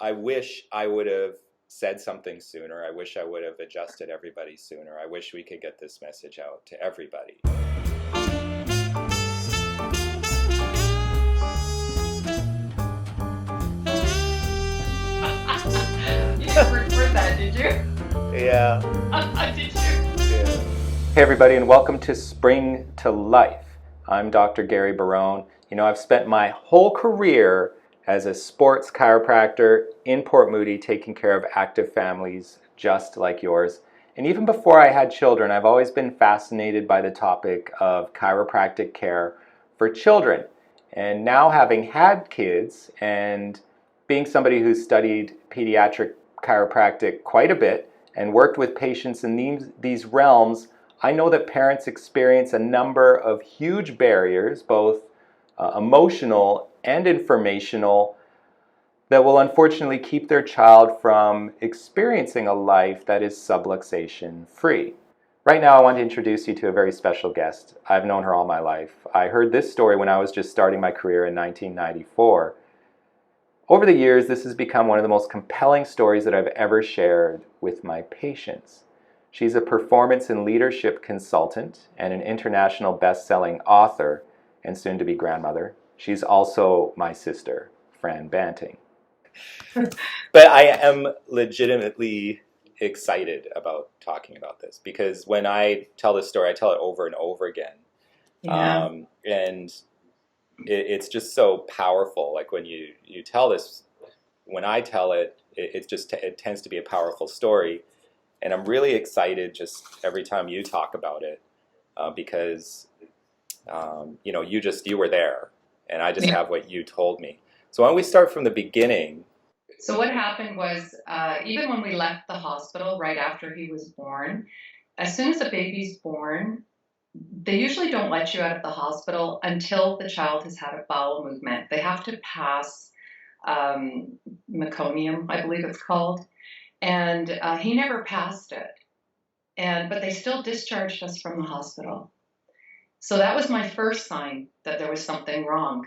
I wish I would have said something sooner. I wish I would have adjusted everybody sooner. I wish we could get this message out to everybody. You didn't record that, did you? Yeah. Did you? Yeah. Hey everybody, and welcome to Spring to Life. I'm Dr. Gary Barone. You know, I've spent my whole career as a sports chiropractor in Port Moody taking care of active families just like yours. And even before I had children, I've always been fascinated by the topic of chiropractic care for children. And now having had kids and being somebody who's studied pediatric chiropractic quite a bit and worked with patients in these realms, I know that parents experience a number of huge barriers, both emotional and informational, that will unfortunately keep their child from experiencing a life that is subluxation free. Right now, I want to introduce you to a very special guest. I've known her all my life. I heard this story when I was just starting my career in 1994. Over the years, this has become one of the most compelling stories that I've ever shared with my patients. She's a performance and leadership consultant and an international best-selling author and soon-to-be grandmother. She's also my sister, Fran Banting. But I am legitimately excited about talking about this because when I tell this story, I tell it over and over again. Yeah. And it's just so powerful. Like when you tell this, when I tell it, it tends to be a powerful story. And I'm really excited just every time you talk about it because, you were there and I just Yeah. have what you told me. So why don't we start from the beginning? So what happened was, even when we left the hospital right after he was born, as soon as a baby's born, they usually don't let you out of the hospital until the child has had a bowel movement. They have to pass meconium, I believe it's called, and he never passed it. But they still discharged us from the hospital. So that was my first sign that there was something wrong.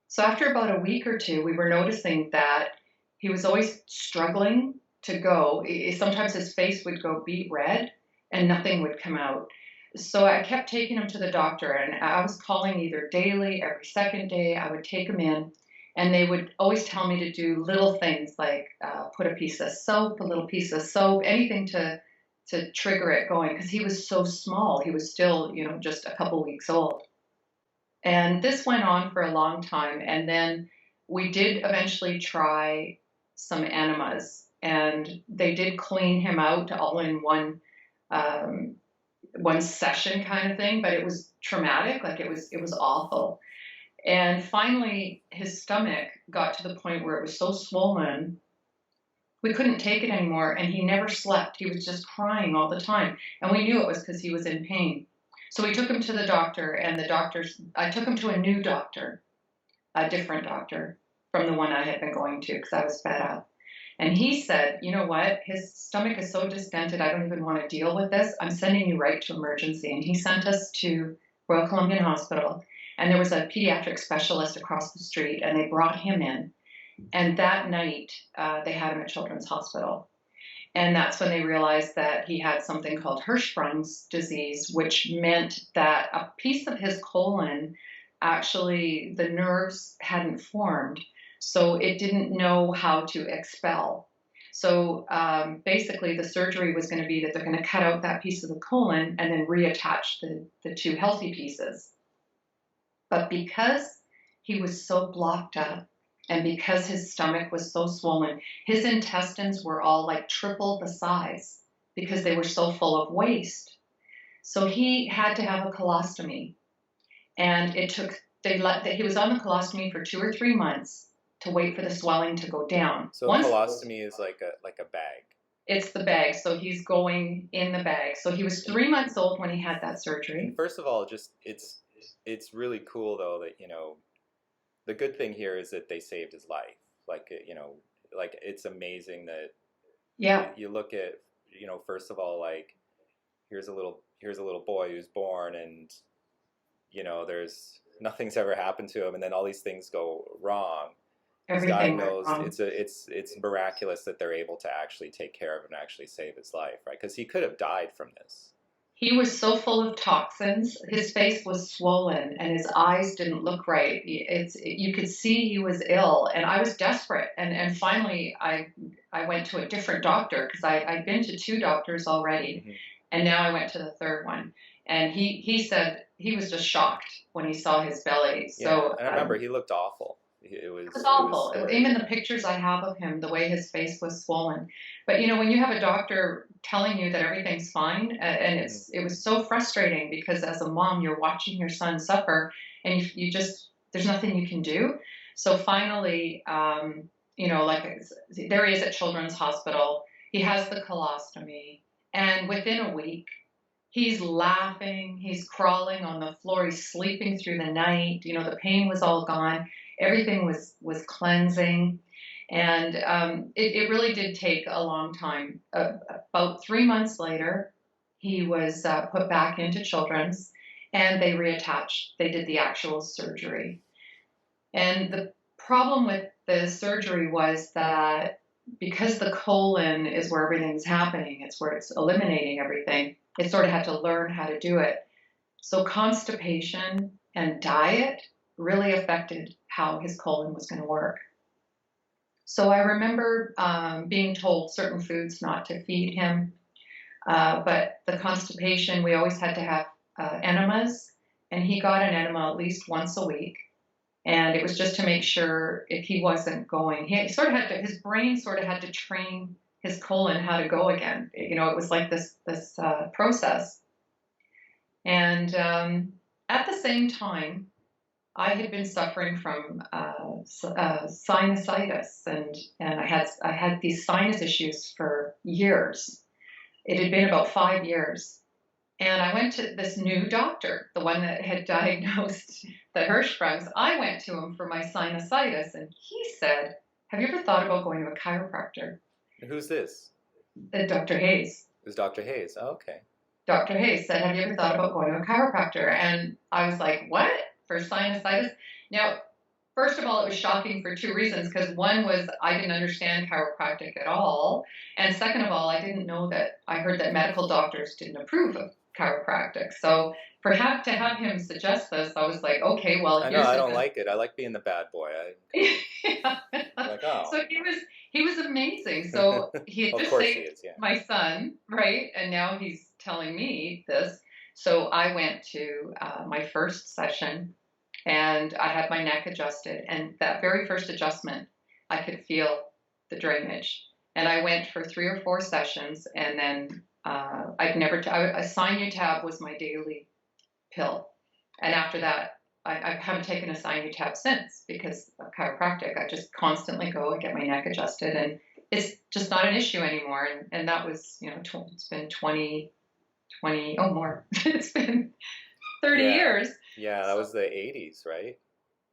So after about a week or two, we were noticing that he was always struggling to go. Sometimes his face would go beet red and nothing would come out. So I kept taking him to the doctor, and I was calling either daily, every second day. I would take him in, and they would always tell me to do little things like put a piece of soap, a little piece of soap, anything to trigger it going, because he was so small. He was still, just a couple weeks old. And this went on for a long time. And then we did eventually try some enemas, and they did clean him out all in one session kind of thing, but it was traumatic. Like it was awful. And finally, his stomach got to the point where it was so swollen, we couldn't take it anymore. And he never slept. He was just crying all the time. And we knew it was because he was in pain. So we took him to the doctor, and I took him to a new doctor, a different doctor from the one I had been going to because I was fed up. And he said, you know what? His stomach is so distended, I don't even want to deal with this. I'm sending you right to emergency. And he sent us to Royal Columbian Hospital. And there was a pediatric specialist across the street, and they brought him in. And that night, they had him at Children's Hospital. And that's when they realized that he had something called Hirschsprung's disease, which meant that a piece of his colon, actually, the nerves hadn't formed, so it didn't know how to expel. So basically, the surgery was going to be that they're going to cut out that piece of the colon and then reattach the two healthy pieces. But because he was so blocked up, and because his stomach was so swollen, his intestines were all like triple the size because they were so full of waste. So he had to have a colostomy. And he was on the colostomy for 2 or 3 months to wait for the swelling to go down. So colostomy is like a bag. It's the bag. So he's going in the bag. So he was 3 months old when he had that surgery. And first of all, it's really cool though that, the good thing here is that they saved his life. Like, it's amazing that you look at, first of all, like here's a little boy who's born and, there's nothing's ever happened to him. And then all these things go wrong. He's Everything went diagnosed. wrong. It's miraculous that they're able to actually take care of him and actually save his life, right? Because he could have died from this. He was so full of toxins. His face was swollen and his eyes didn't look right. You could see he was ill, and I was desperate. And finally, I went to a different doctor because I'd been to two doctors already, Mm-hmm. and now I went to the third one. And he said he was just shocked when he saw his belly. Yeah, So and I remember he looked awful. it was awful. Even the pictures I have of him, the way his face was swollen. But when you have a doctor telling you that everything's fine, and it was so frustrating because as a mom, you're watching your son suffer, and you just there's nothing you can do. So finally, like there he is at Children's Hospital. He has the colostomy, and within a week, he's laughing, he's crawling on the floor, he's sleeping through the night. The pain was all gone. Everything was cleansing. And it really did take a long time. About 3 months later, he was put back into Children's, and they reattached. They did the actual surgery. And the problem with the surgery was that because the colon is where everything's happening, it's where it's eliminating everything, it sort of had to learn how to do it. So constipation and diet really affected how his colon was going to work. So I remember being told certain foods not to feed him, but the constipation, we always had to have enemas, and he got an enema at least once a week. And it was just to make sure if he wasn't going, his brain sort of had to train his colon how to go again. It was like this process. And at the same time, I had been suffering from sinusitis, and I had these sinus issues for years. It had been about 5 years. And I went to this new doctor, the one that had diagnosed the Hirschsprungs. I went to him for my sinusitis, and he said, "Have you ever thought about going to a chiropractor?" Who's this? Dr. Hayes. It was Dr. Hayes. Oh, okay. Dr. Hayes said, "Have you ever thought about going to a chiropractor?" And I was like, "What? For sinusitis?" Now, first of all, it was shocking for two reasons, because one was I didn't understand chiropractic at all. And second of all, I didn't know that I heard that medical doctors didn't approve of chiropractic. So to have him suggest this, I was like, okay, well, I know, I don't like it. I like being the bad boy. Yeah. Like, oh. So he was amazing. So he had Of just course saved he is, yeah. my son, right? And now he's telling me this. So I went to my first session, and I had my neck adjusted. And that very first adjustment, I could feel the drainage. And I went for 3 or 4 sessions, and then a Sinutab was my daily pill. And after that, I haven't taken a Sinutab since, because of chiropractic. I just constantly go and get my neck adjusted, and it's just not an issue anymore. And that was, it's been 20, more. It's been 30 years. Yeah, that was the 80s, right?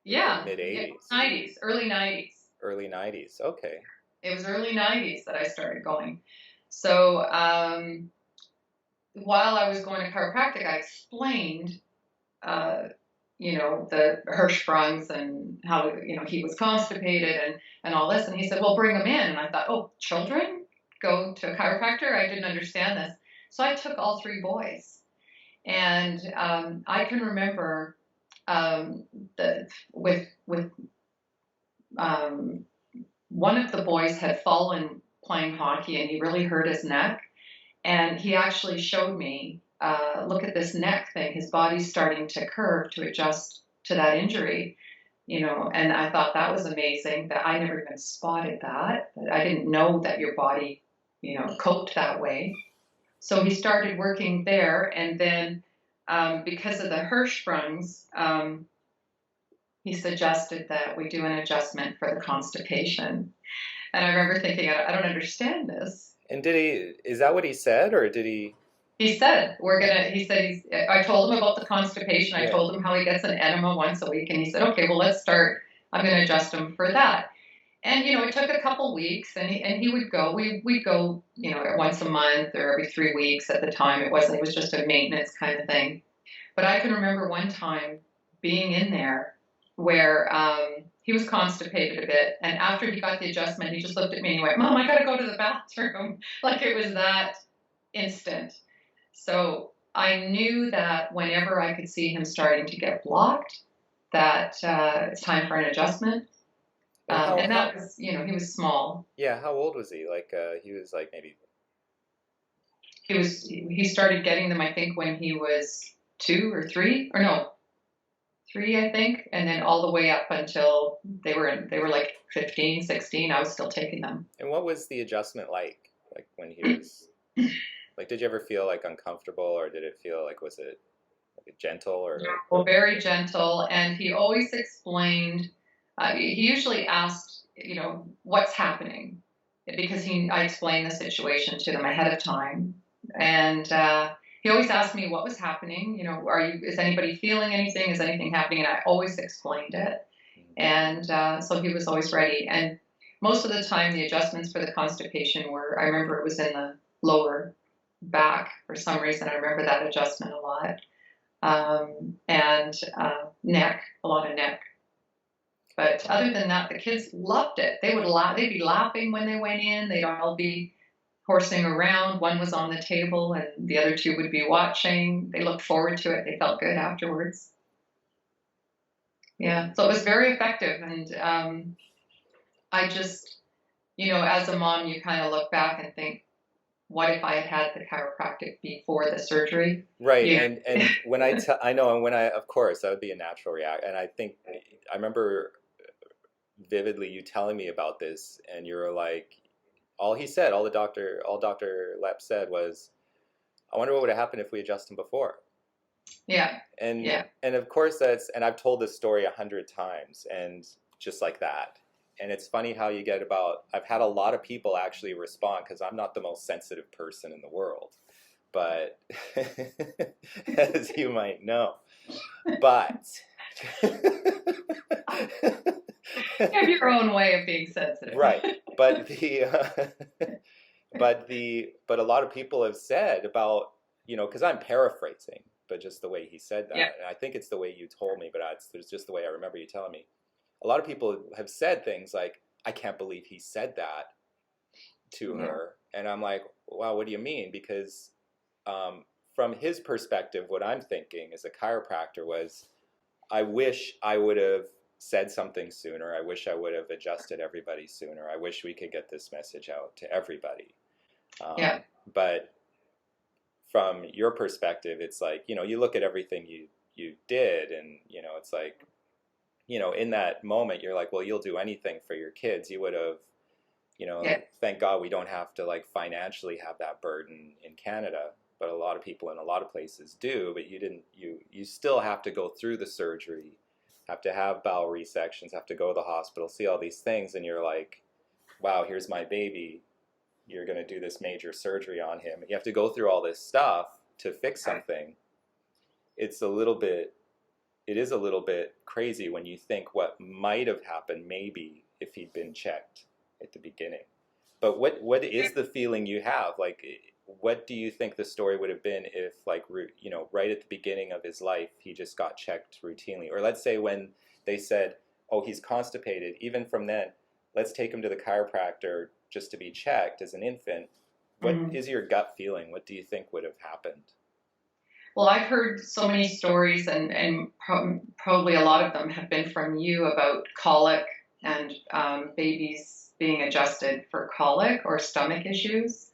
Yeah. Mid-80s. 90s, early 90s. Early 90s, okay. It was early 90s that I started going. So while I was going to chiropractic, I explained, the Hirschsprungs and how, he was constipated and all this. And he said, well, bring them in. And I thought, oh, children go to a chiropractor? I didn't understand this. So I took all 3 boys. And I can remember one of the boys had fallen playing hockey, and he really hurt his neck. And he actually showed me, look at this neck thing. His body's starting to curve to adjust to that injury, and I thought that was amazing, that I never even spotted that. I didn't know that your body, coped that way. So he started working there, and then because of the Hirschsprungs, he suggested that we do an adjustment for the constipation. And I remember thinking, I don't understand this. And is that what he said, or did he? He said, I told him about the constipation. I told him how he gets an enema once a week. And he said, okay, well, let's start. I'm going to adjust him for that. And, it took a couple weeks, and he would go. We'd go, once a month or every 3 weeks at the time. It was just a maintenance kind of thing. But I can remember one time being in there where he was constipated a bit. And after he got the adjustment, he just looked at me and he went, Mom, I got to go to the bathroom. Like it was that instant. So I knew that whenever I could see him starting to get blocked, that it's time for an adjustment. And that was, you know, he was small. Yeah, how old was he? Like he was like maybe. He started getting them, I think, when he was 2 or 3, or no, 3, I think, and then all the way up until they were like 15, 16. I was still taking them. And what was the adjustment like when he was like? Did you ever feel like uncomfortable, or did it feel like, was it like gentle or? Well, very gentle, and he always explained. He usually asked, you know, what's happening, because I explained the situation to them ahead of time, and he always asked me what was happening. You know, is anybody feeling anything? Is anything happening? And I always explained it, and so he was always ready. And most of the time, the adjustments for the constipation were, I remember it was in the lower back for some reason. I remember that adjustment a lot, and neck, a lot of neck. But other than that, the kids loved it. They would laugh. They'd be laughing when they went in. They'd all be horsing around. One was on the table, and the other 2 would be watching. They looked forward to it. They felt good afterwards. Yeah, so it was very effective. And I just, you know, as a mom, you kind of look back and think, what if I had had the chiropractic before the surgery? Right, yeah. And when I know, and when of course, that would be a natural reaction. And I think, I remember vividly you telling me about this, and you were like, all Dr. Lepp said was, I wonder what would have happened if we adjusted him before. Yeah. And of course and I've told this story 100 times, and just like that. And it's funny how I've had a lot of people actually respond, because I'm not the most sensitive person in the world, but as you might know, but you have your own way of being sensitive. Right. But but a lot of people have said about, you know, because I'm paraphrasing, but just the way he said that, and I think it's the way you told me, but it's just the way I remember you telling me. A lot of people have said things like, I can't believe he said that to her. And I'm like, wow, what do you mean? Because from his perspective, what I'm thinking as a chiropractor was, I wish I would have said something sooner. I wish I would have adjusted everybody sooner. I wish we could get this message out to everybody. But from your perspective, it's like, you know, you look at everything you did, and, you know, it's like, you know, in that moment, you're like, well, you'll do anything for your kids. You would have, you know, thank God we don't have to like financially have that burden in Canada, but a lot of people in a lot of places do. But you still have to go through the surgery, have to have bowel resections, have to go to the hospital, see all these things, and you're like, wow, here's my baby. You're going to do this major surgery on him. And you have to go through all this stuff to fix something. It is a little bit crazy when you think what might have happened maybe if he'd been checked at the beginning. But what is the feeling you have? Like, what do you think the story would have been if, like, you know, right at the beginning of his life, he just got checked routinely? Or let's say when they said, oh, he's constipated, even from then, let's take him to the chiropractor just to be checked as an infant. What is your gut feeling? What do you think would have happened? Well, I've heard so many stories, and probably a lot of them have been from you, about colic and babies being adjusted for colic or stomach issues.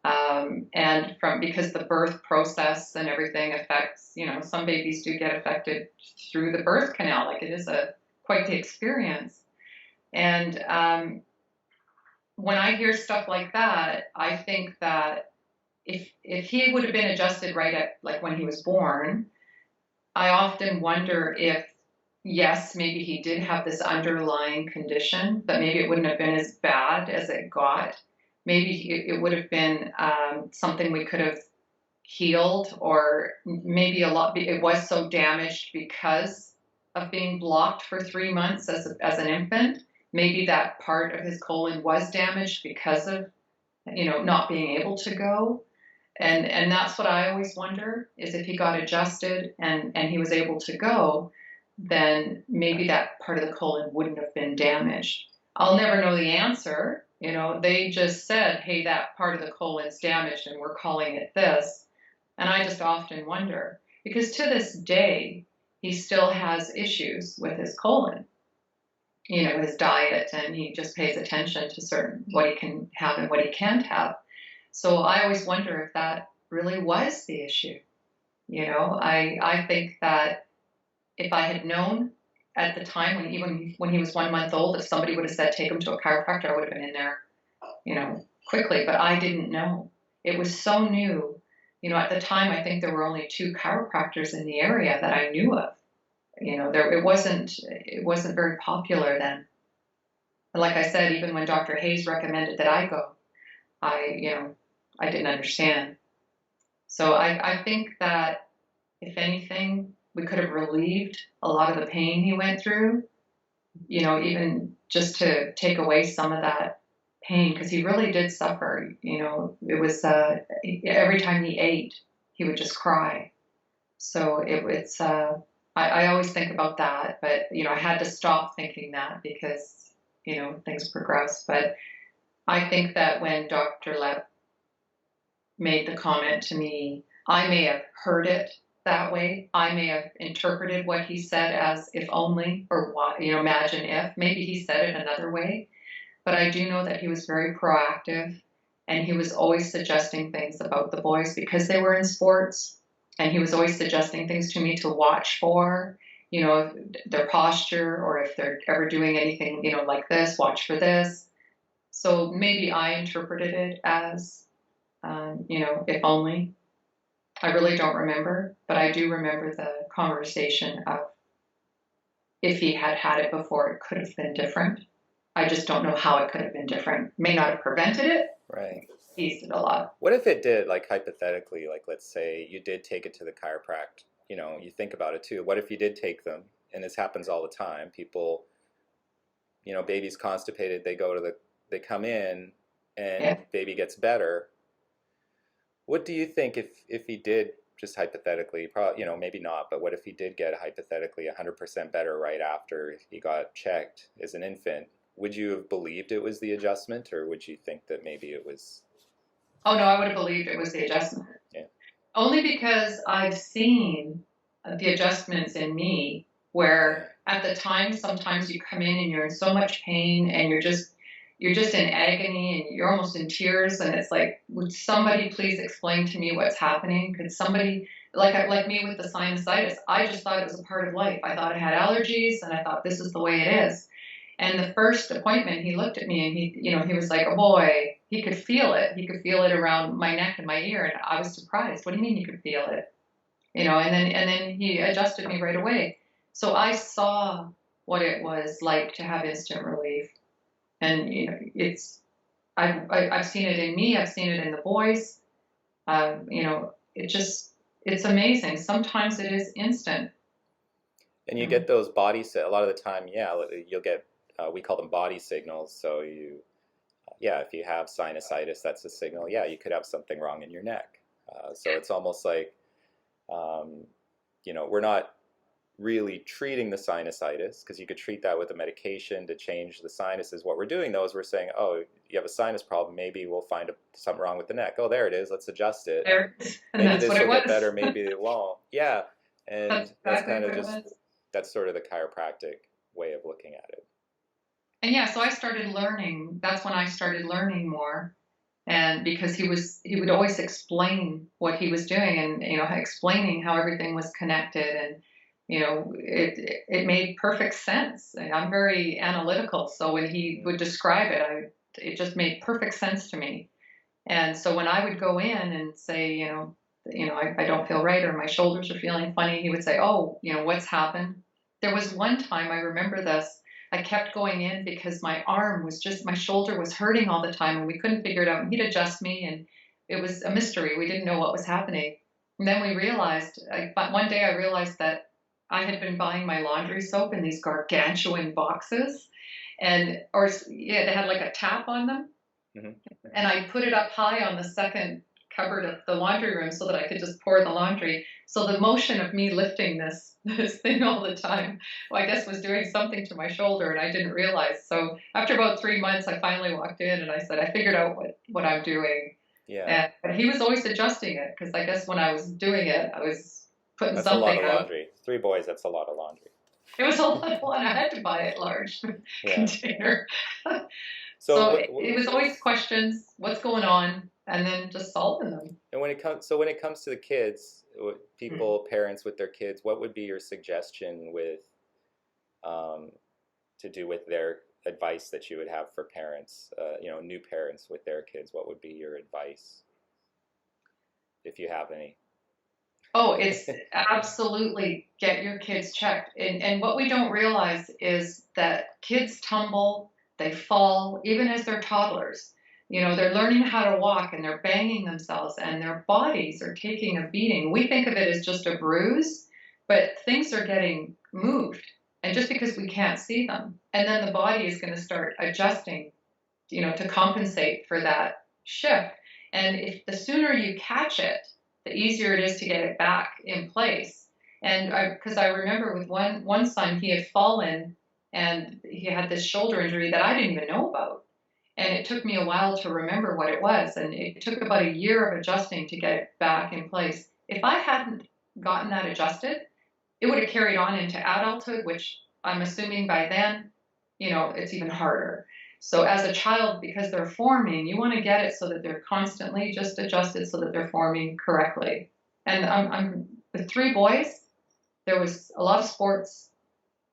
And because the birth process and everything affects, you know, some babies do get affected through the birth canal. Like, it is quite the experience. And when I hear stuff like that, I think that if he would have been adjusted right at, like, when he was born, I often wonder if, yes, maybe he did have this underlying condition, but maybe it wouldn't have been as bad as it got. Maybe it would have been something we could have healed, or maybe it was so damaged because of being blocked for 3 months as an infant. Maybe that part of his colon was damaged because of, you know, not being able to go. And that's what I always wonder, is if he got adjusted and he was able to go, then maybe that part of the colon wouldn't have been damaged. I'll never know the answer. They just said, hey, that part of the colon's damaged and we're calling it this. And I just often wonder, because to this day, he still has issues with his colon, his diet, and he just pays attention to certain what he can have and what he can't have. So I always wonder if that really was the issue. I think that if I had known at the time, when he was 1 month old, if somebody would have said, take him to a chiropractor, I would have been in there, quickly. But I didn't know. It was so new. At the time, I think there were only 2 chiropractors in the area that I knew of. It wasn't very popular then. And like I said, even when Dr. Hayes recommended that I go, I didn't understand. So I think that if anything, we could have relieved a lot of the pain he went through, even just to take away some of that pain, because he really did suffer. It was every time he ate, he would just cry. So I always think about that, but I had to stop thinking that because things progress. But I think that when Dr. Lepp made the comment to me, I may have heard it that way. I may have interpreted what he said as if only, or what, imagine if. Maybe he said it another way. But I do know that he was very proactive, and he was always suggesting things about the boys because they were in sports, and he was always suggesting things to me to watch for, their posture, or if they're ever doing anything, like this, watch for this. So maybe I interpreted it as, if only. I really don't remember, but I do remember the conversation of if he had had it before, it could have been different. I just don't know how it could have been different. May not have prevented it. Right. Eased it a lot. What if it did, like hypothetically, like let's say you did take it to the chiropractor, you think about it too. What if you did take them, and this happens all the time, people, baby's constipated, they come in and baby gets better. What do you think if he did, just hypothetically, probably, maybe not, but what if he did get hypothetically 100% better right after he got checked as an infant? Would you have believed it was the adjustment, or would you think that maybe it was? Oh, no, I would have believed it was the adjustment. Yeah. Only because I've seen the adjustments in me where at the time, sometimes you come in and you're in so much pain and you're just in agony and you're almost in tears. And it's like, would somebody please explain to me what's happening? Could somebody, like me with the sinusitis, I just thought it was a part of life. I thought I had allergies and I thought this is the way it is. And the first appointment, he looked at me and he was like, oh boy, he could feel it. He could feel it around my neck and my ear. And I was surprised. What do you mean you could feel it? And then he adjusted me right away. So I saw what it was like to have instant relief. And, I've seen it in me. I've seen it in the boys. It's amazing. Sometimes it is instant. And you get those a lot of the time, you'll get, we call them body signals. So if you have sinusitis, that's a signal. Yeah, you could have something wrong in your neck. So it's almost like, we're not really treating the sinusitis, because you could treat that with a medication to change the sinuses. What we're doing though is we're saying, oh, you have a sinus problem, maybe we'll find something wrong with the neck. Oh, there it is, let's adjust it. Maybe this will get better, maybe it won't. Yeah, and that's kind of that's sort of the chiropractic way of looking at it. And so I started learning. That's when I started learning more. And because he would always explain what he was doing, and explaining how everything was connected, and it made perfect sense. I'm very analytical, so when he would describe it, it just made perfect sense to me. And so when I would go in and say, I don't feel right, or my shoulders are feeling funny, he would say, oh, what's happened? There was one time, I remember this, I kept going in because my shoulder was hurting all the time and we couldn't figure it out. And he'd adjust me and it was a mystery. We didn't know what was happening. And then one day I realized that I had been buying my laundry soap in these gargantuan boxes, they had like a tap on them. Mm-hmm. And I put it up high on the second cupboard of the laundry room so that I could just pour the laundry. So the motion of me lifting this thing all the time, well, I guess was doing something to my shoulder and I didn't realize. So after about 3 months, I finally walked in and I said, I figured out what I'm doing. Yeah. But he was always adjusting it because I guess when I was doing it, I was putting That's something a lot of out. laundry. 3 boys, that's a lot of laundry. It was a lot of fun. I had to buy a large container. So it was always questions, what's going on, and then just solving them. And when it comes to the kids, people, parents with their kids, what would be your suggestion with to do with their advice that you would have for parents, new parents with their kids? What would be your advice, if you have any? Oh, it's absolutely get your kids checked. And what we don't realize is that kids tumble, they fall, even as they're toddlers. They're learning how to walk and they're banging themselves and their bodies are taking a beating. We think of it as just a bruise, but things are getting moved. And just because we can't see them, and then the body is going to start adjusting, to compensate for that shift. And if the sooner you catch it, the easier it is to get it back in place. And because I remember with one son, he had fallen and he had this shoulder injury that I didn't even know about. And it took me a while to remember what it was. And it took about a year of adjusting to get it back in place. If I hadn't gotten that adjusted, it would have carried on into adulthood, which I'm assuming by then, it's even harder. So as a child, because they're forming, you want to get it so that they're constantly just adjusted so that they're forming correctly. And I'm with 3 boys, there was a lot of sports,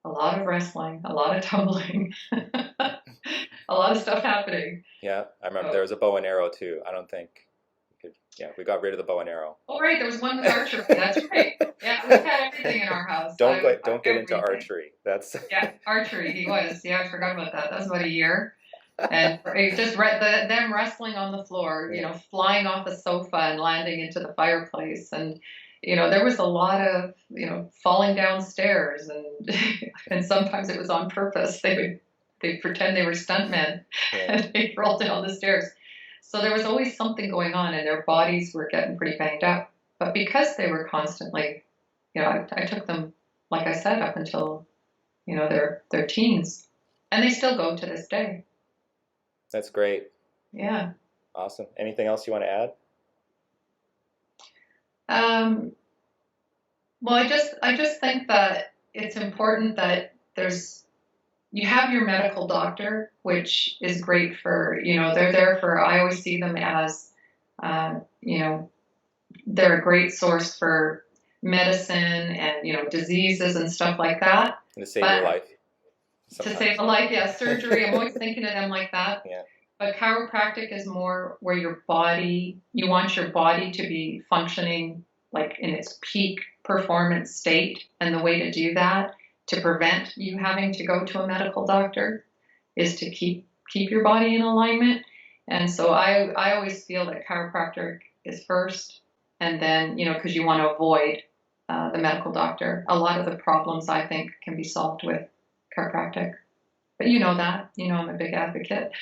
a lot of wrestling, a lot of tumbling, a lot of stuff happening. Yeah, I remember there was a bow and arrow too. I don't think we got rid of the bow and arrow. Oh, right, there was one with archery. That's right. Yeah, we had everything in our house. Don't get into archery. That's yeah, archery. He was. Yeah, I forgot about that. That was about a year. And it just read them wrestling on the floor, flying off the sofa and landing into the fireplace. And, there was a lot of, falling downstairs and sometimes it was on purpose. They'd pretend they were stuntmen and they'd roll down the stairs. So there was always something going on and their bodies were getting pretty banged up. But because they were constantly, I took them, like I said, up until, their teens. And they still go to this day. That's great. Yeah. Awesome. Anything else you want to add? Well, I just think that it's important that you have your medical doctor, which is great for, they're there for, I always see them as, they're a great source for medicine and, diseases and stuff like that. And to save your life. Sometimes. To save a life, yeah. Surgery, I'm always thinking of them like that. Yeah. But chiropractic is more where you want your body to be functioning like in its peak performance state. And the way to do that, to prevent you having to go to a medical doctor, is to keep your body in alignment. And so I always feel that chiropractic is first, and then, because you want to avoid the medical doctor. A lot of the problems, I think, can be solved with chiropractic. But that. I'm a big advocate.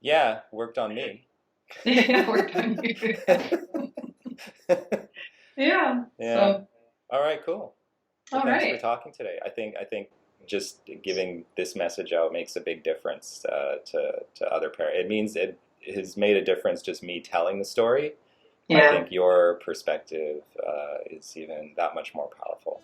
Yeah, worked on me. Yeah, worked on you. Yeah. Yeah. So, all right, cool. Well, all thanks right. for talking today. I think just giving this message out makes a big difference to other parents. It means it has made a difference just me telling the story. Yeah. I think your perspective is even that much more powerful.